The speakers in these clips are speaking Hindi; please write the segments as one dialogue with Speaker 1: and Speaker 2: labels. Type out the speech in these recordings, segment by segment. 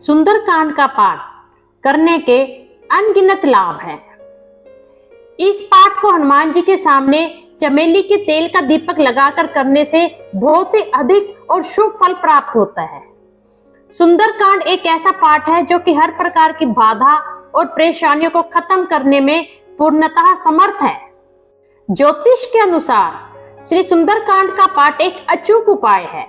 Speaker 1: सुंदरकांड का पाठ करने के अनगिनत लाभ हैं। इस पाठ को हनुमान जी के सामने चमेली के तेल का दीपक लगाकर करने से बहुत ही अधिक और शुभ फल प्राप्त होता है। सुंदरकांड एक ऐसा पाठ है जो कि हर प्रकार की बाधा और परेशानियों को खत्म करने में पूर्णतः समर्थ है। ज्योतिष के अनुसार श्री सुंदरकांड का पाठ एक अचूक उपाय है।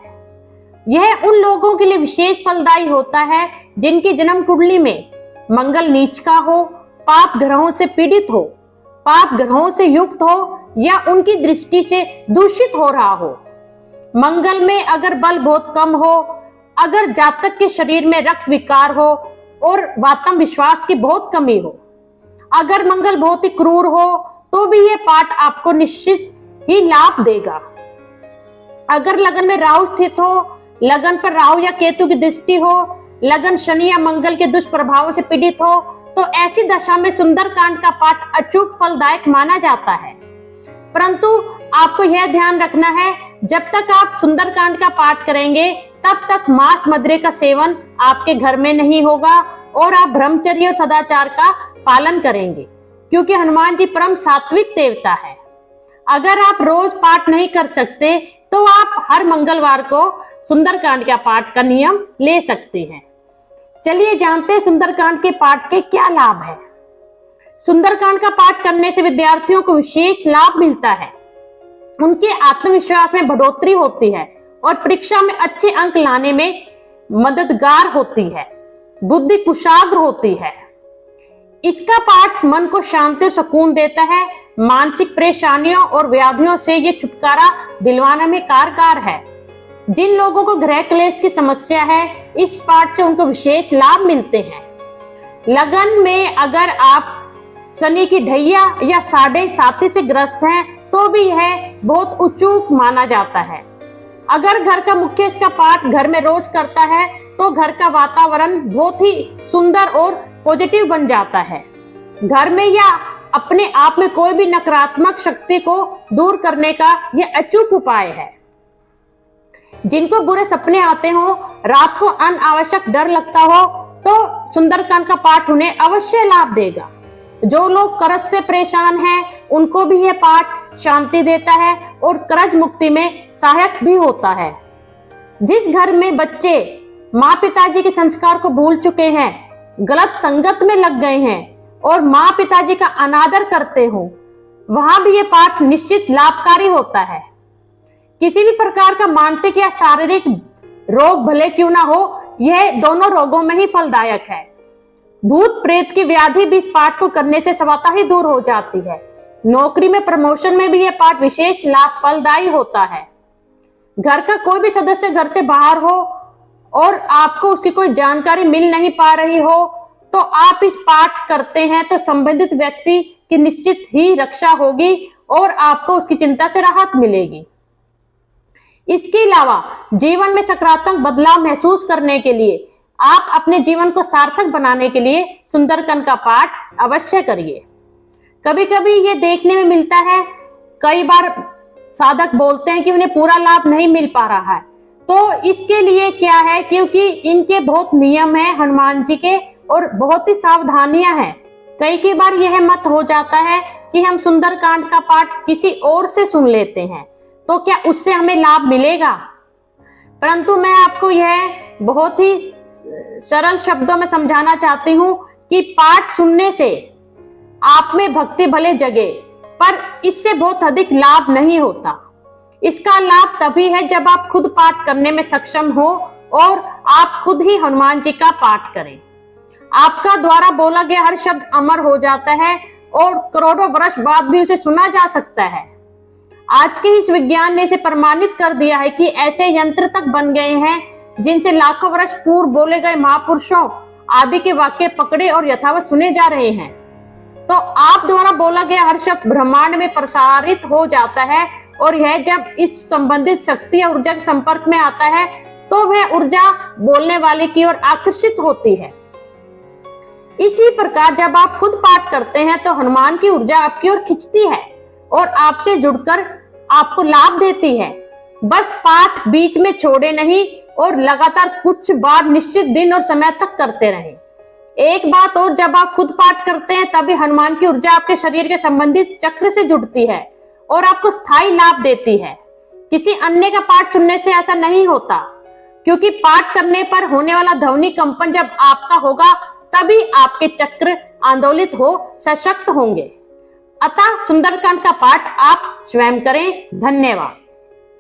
Speaker 1: यह उन लोगों के लिए विशेष फलदायी होता है जिनकी जन्म कुंडली में मंगल नीच का हो, पाप ग्रहों से पीड़ित हो, पाप ग्रहों से युक्त हो या उनकी दृष्टि से दूषित हो रहा हो। मंगल में अगर बल बहुत कम हो, अगर जातक के शरीर में रक्त विकार हो और आत्म विश्वास की बहुत कमी हो, अगर मंगल बहुत ही क्रूर हो तो भी यह पाठ आपको निश्चित ही लाभ देगा। अगर लगन में राहु स्थित हो, लगन पर राहु या केतु की दृष्टि हो, लगन शनि या मंगल के दुष्प्रभावों से पीड़ित हो, तो ऐसी दशा में सुंदरकांड का पाठ अचूक फलदायक माना जाता है। परंतु आपको यह ध्यान रखना है, जब तक आप सुंदरकांड का पाठ करेंगे तब तक मांस मदिरे का सेवन आपके घर में नहीं होगा और आप ब्रह्मचर्य और सदाचार का पालन करेंगे, क्योंकि हनुमान जी परम सात्विक देवता है। अगर आप रोज पाठ नहीं कर सकते तो आप हर मंगलवार को सुंदरकांड का पाठ का नियम ले सकते हैं। चलिए जानते हैं सुंदरकांड के पाठ के क्या लाभ है। सुंदरकांड का पाठ करने से विद्यार्थियों को विशेष लाभ मिलता है। उनके आत्मविश्वास में बढ़ोतरी होती है और परीक्षा में अच्छे अंक लाने में मददगार होती है। बुद्धि कुशाग्र होती है। इसका पाठ मन को शांति और सुकून देता है। मानसिक परेशानियों और व्याधियों से ये छुटकारा दिलवाने में कारगर है। जिन लोगों को गृह क्लेश की समस्या है, इस पाठ से उनको विशेष लाभ मिलते हैं। लगन में अगर आप शनि की ढैया या 7.5 से ग्रस्त हैं तो भी यह बहुत अचूक माना जाता है। अगर घर का मुख्य इसका पाठ घर में रोज करता है तो घर का वातावरण बहुत ही सुंदर और पॉजिटिव बन जाता है। घर में या अपने आप में कोई भी नकारात्मक शक्ति को दूर करने का यह अचूक उपाय है। जिनको बुरे सपने आते हो, रात को अनावश्यक डर लगता हो, तो सुंदरकांड का पाठ उन्हें अवश्य लाभ देगा। जो लोग कर्ज से परेशान हैं, उनको भी यह पाठ शांति देता है और कर्ज मुक्ति में सहायक भी होता है। जिस घर में बच्चे माँ पिताजी के संस्कार को भूल चुके हैं, गलत संगत में लग गए हैं और माँ पिताजी का अनादर करते हो, वहां भी यह पाठ निश्चित लाभकारी होता है। किसी भी प्रकार का मानसिक या शारीरिक रोग भले क्यों ना हो, यह दोनों रोगों में ही फलदायक है। भूत प्रेत की व्याधि भी इस पाठ को करने से स्वतः ही दूर हो जाती है। नौकरी में प्रमोशन में भी यह पाठ विशेष लाभ फलदायी होता है। घर का कोई भी सदस्य घर से बाहर हो और आपको उसकी कोई जानकारी मिल नहीं पा रही हो, तो आप इस पाठ करते हैं तो संबंधित व्यक्ति की निश्चित ही रक्षा होगी और आपको उसकी चिंता से राहत मिलेगी। इसके अलावा जीवन में सकारात्मक बदलाव महसूस करने के लिए आप अपने जीवन को सार्थक बनाने के लिए सुंदरकांड का पाठ अवश्य करिए। कभी कभी ये देखने में मिलता है, कई बार साधक बोलते हैं कि उन्हें पूरा लाभ नहीं मिल पा रहा है, तो इसके लिए क्या है, क्योंकि इनके बहुत नियम है हनुमान जी के और बहुत ही सावधानियां हैं। कई बार यह मत हो जाता है कि हम सुंदरकांड का पाठ किसी और से सुन लेते हैं, तो क्या उससे हमें लाभ मिलेगा? परंतु मैं आपको यह बहुत ही सरल शब्दों में समझाना चाहती हूँ कि पाठ सुनने से आप में भक्ति भले जगे, पर इससे बहुत अधिक लाभ नहीं होता। इसका लाभ तभी है जब आप खुद पाठ करने में सक्षम हो और आप खुद ही हनुमान जी का पाठ करें। आपका द्वारा बोला गया हर शब्द अमर हो जाता है और करोड़ों वर्ष बाद भी उसे सुना जा सकता है। आज के इस विज्ञान ने इसे प्रमाणित कर दिया है कि ऐसे यंत्र तक बन गए हैं जिनसे लाखों वर्ष पूर्व बोले गए महापुरुषों आदि के वाक्य पकड़े और यथावत सुने जा रहे हैं। तो आप द्वारा बोला गया हर शब्द ब्रह्मांड में प्रसारित हो जाता है और यह जब इस संबंधित शक्ति या ऊर्जा के संपर्क में आता है तो वह ऊर्जा बोलने वाले की ओर आकर्षित होती है। इसी प्रकार जब आप खुद पाठ करते हैं तो हनुमान की ऊर्जा आपकी ओर खिंचती है और आपसे जुड़कर आपको लाभ देती है। बस पाठ बीच में छोड़े नहीं और लगातार कुछ बार निश्चित दिन और समय तक करते रहें। एक बात और, जब आप खुद पाठ करते हैं तभी हनुमान की ऊर्जा आपके शरीर के संबंधित चक्र से जुड़ती है और आपको स्थायी लाभ देती है। किसी अन्य का पाठ सुनने से ऐसा नहीं होता, क्योंकि पाठ करने पर होने वाला ध्वनि कंपन जब आपका होगा तभी आपके चक्र आंदोलित हो सशक्त होंगे। अतः सुंदरकांड का पाठ आप स्वयं करें। धन्यवाद।